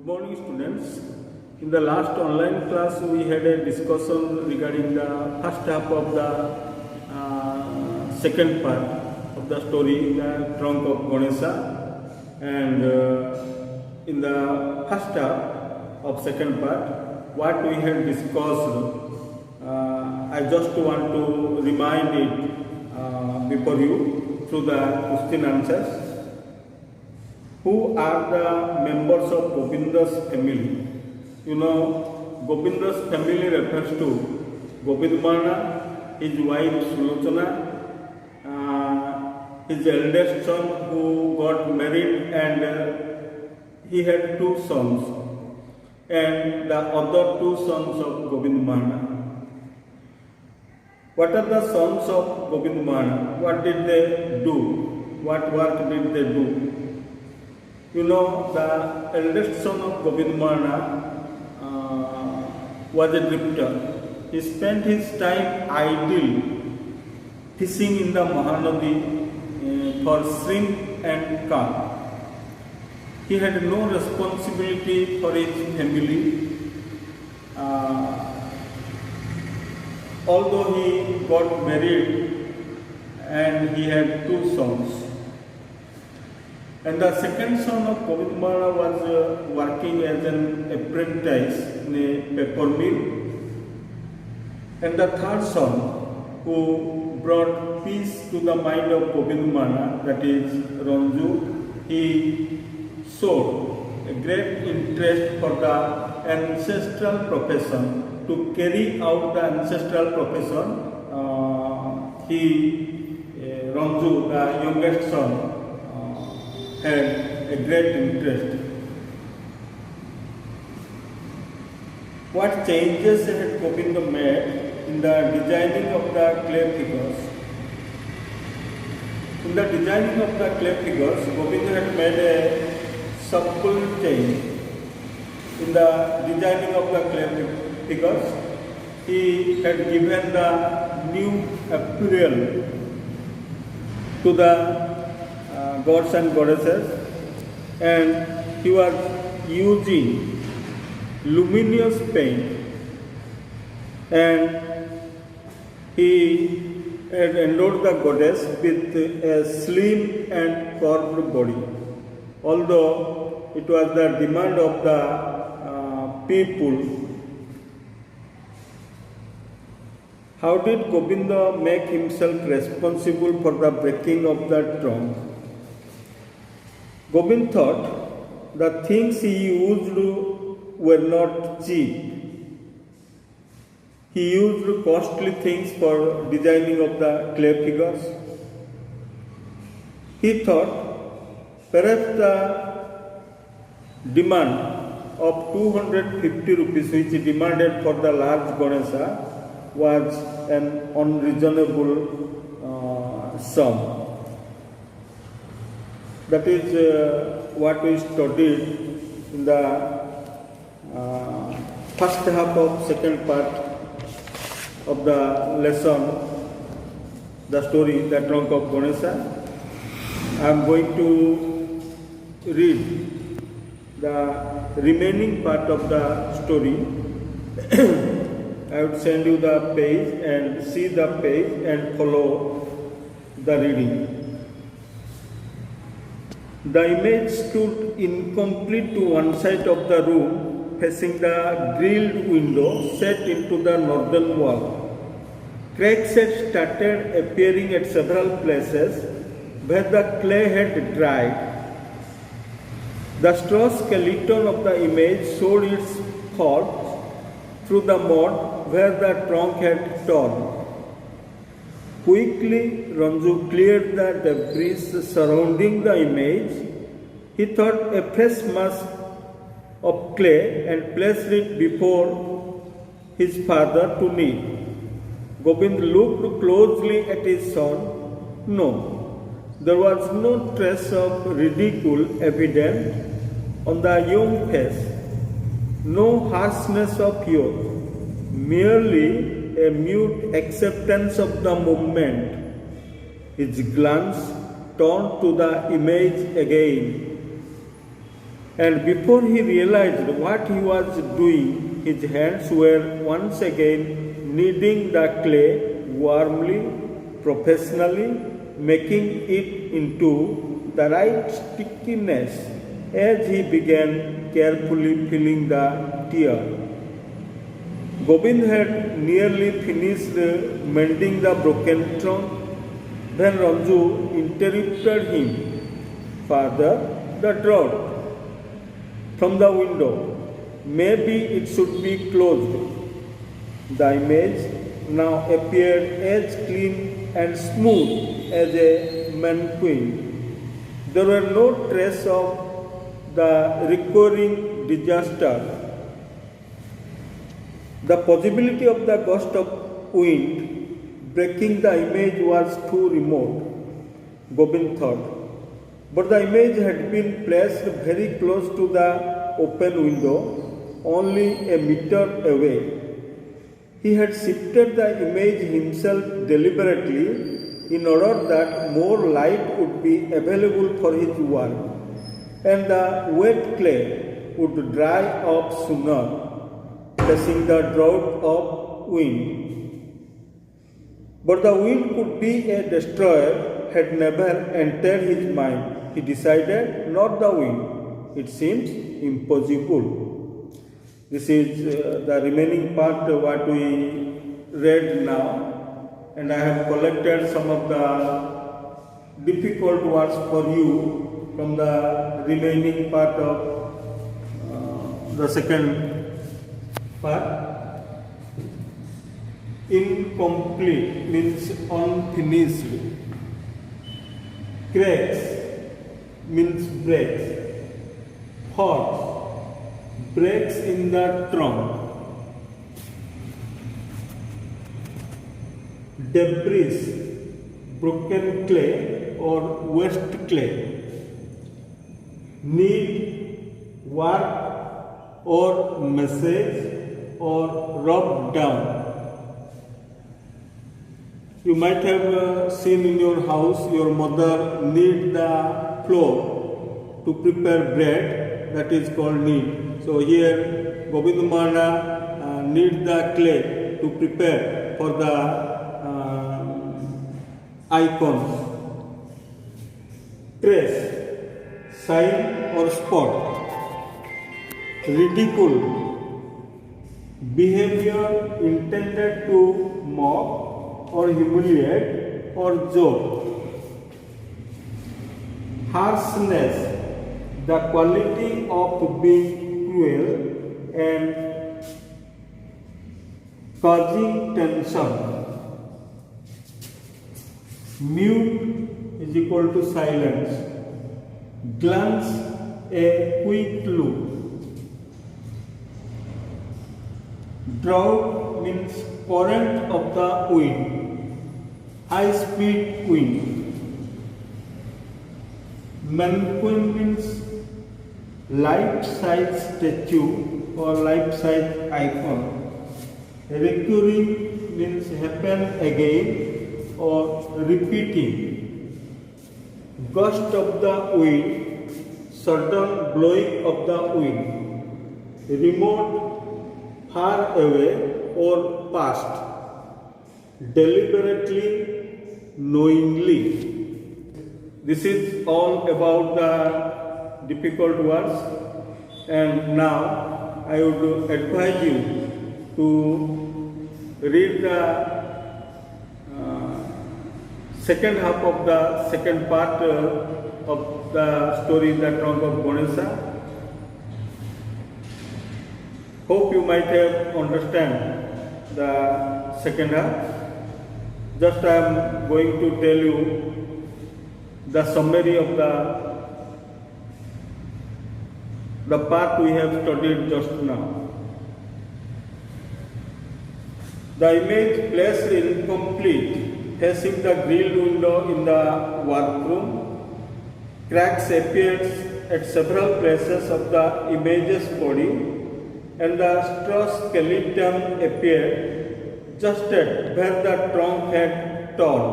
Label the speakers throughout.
Speaker 1: Good morning, students. In the last online class, we had a discussion regarding the first half of the second part of the story, the trunk of Ganesha. And in the first half of second part, what we had discussed, I just want to remind it before you through the question answers. Who are the members of Gobinda's family? You know, Gobinda's family refers to Gobindmana, his wife Sulochana, his eldest son who got married, and he had two sons, and the other two sons of Gobindmana. What are the sons of Gobindmana? What did they do? What work did they do? You know, the eldest son of Gobindmana was a drifter. He spent his time idle fishing in the Mahanadi for shrimp and carp. He had no responsibility for his family. Although he got married and he had two sons. And the second son of Gobindmana was working as an apprentice in a paper mill. And the third son, who brought peace to the mind of Gobindmana, that is Ranju, he showed a great interest for the ancestral profession. To carry out the ancestral profession, Ranju, the youngest son, had a great interest. What changes had Govinda made in the designing of the clay figures? In the designing of the clay figures, Govinda had made a subtle change. In the designing of the clay figures, he had given the new apparel to the gods and goddesses, and he was using luminous paint, and he had endowed the goddess with a slim and curved body. Although it was the demand of the people. How did Govinda make himself responsible for the breaking of the trunk? Govind thought the things he used were not cheap. He used costly things for designing of the clay figures. He thought perhaps the demand of 250 rupees which he demanded for the large Ganesha was an unreasonable sum. That is what we studied in the first half of second part of the lesson, the story, the trunk of Ganesha. I am going to read the remaining part of the story. I would send you the page and see the page and follow the reading. The image stood incomplete to one side of the room, facing the grilled window set into the northern wall. Cracks had started appearing at several places where the clay had dried. The straw skeleton of the image showed its faults through the mud where the trunk had torn. Quickly, Ranju cleared the debris surrounding the image. He thought a fresh mass of clay and placed it before his father to knead. Govind looked closely at his son. No, there was no trace of ridicule evident on the young face, no harshness of youth, merely a mute acceptance of the movement. His glance turned to the image again. And before he realized what he was doing, his hands were once again kneading the clay warmly, professionally, making it into the right stickiness as he began carefully filling the tear. Gobind had nearly finished mending the broken trunk when Ranju interrupted him. Father, the draught from the window. Maybe it should be closed. The image now appeared as clean and smooth as a mannequin. There were no trace of the recurring disaster. The possibility of the gust of wind breaking the image was too remote, Gobind thought. But the image had been placed very close to the open window, only a meter away. He had shifted the image himself deliberately in order that more light would be available for his work, and the wet clay would dry up sooner, facing the draught of wind. But the wind could be a destroyer had never entered his mind. He decided not the wind. It seems impossible. This is the remaining part of what we read now, and I have collected some of the difficult words for you from the remaining part of the second part. Incomplete means unfinished. Cracks means breaks. Holes, breaks in the trunk. Debris, broken clay or waste clay. Need, work or message or rub down. You might have seen in your house your mother knead the flour to prepare bread, that is called knead. So here Gobind Mahana knead the clay to prepare for the icons. Trace, sign or spot. Ridicule, behavior intended to mock or humiliate or joke. Harshness, the quality of being cruel and causing tension. Mute is equal to silence. Glance, a quick look. Drought means current of the wind, high speed wind. Mannequin means life size statue or life size icon. Recurring means happen again or repeating. Gust of the wind, sudden blowing of the wind. Remote, far away or past. Deliberately, knowingly. This is all about the difficult words, and now I would advise you to read the second half of the second part of the story, The Trunk of Ganesha. Hope you might have understand the second half. Just I am going to tell you the summary of the part we have studied just now. The image placed incomplete, facing the grilled window in the workroom. Cracks appeared at several places of the image's body, and the straw skeleton appeared just at where the trunk had torn.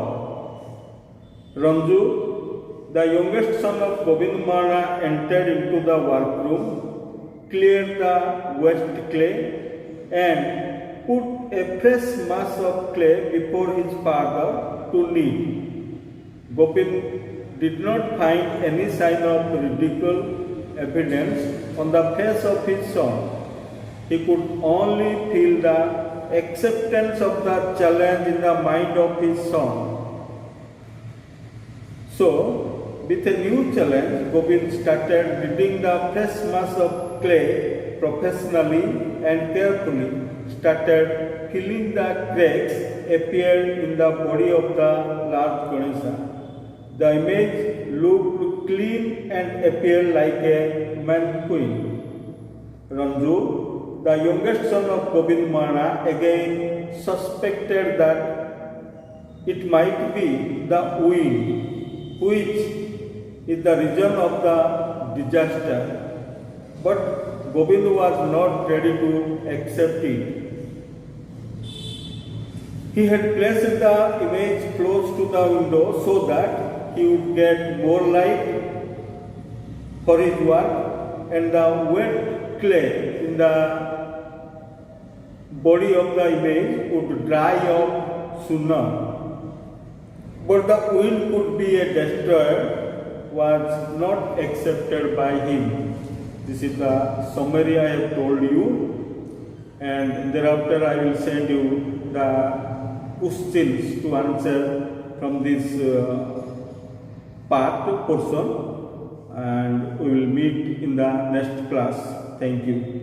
Speaker 1: Ranju the youngest son of Govind Mahana entered into the workroom, cleared the waste clay, and put a fresh mass of clay before his father to knead. Govind did not find any sign of ridicule evidence on the face of his son. He could only feel the acceptance of the challenge in the mind of his son. So, with a new challenge, Govind started kneading the fresh mass of clay professionally and carefully, started filling the cracks appeared in the body of the large Ganesha. The image looked clean and appeared like a mannequin. Ranju, the youngest son of Govind Mahana, again suspected that it might be the wind, which is the reason of the disaster. But Govind was not ready to accept it. He had placed the image close to the window so that he would get more light for his work, and the wet clay in the body of the image would dry up sooner. But the wind could be a destroyer was not accepted by him. This is the summary I have told you, and thereafter I will send you the questions to answer from this portion, and we will meet in the next class. Thank you.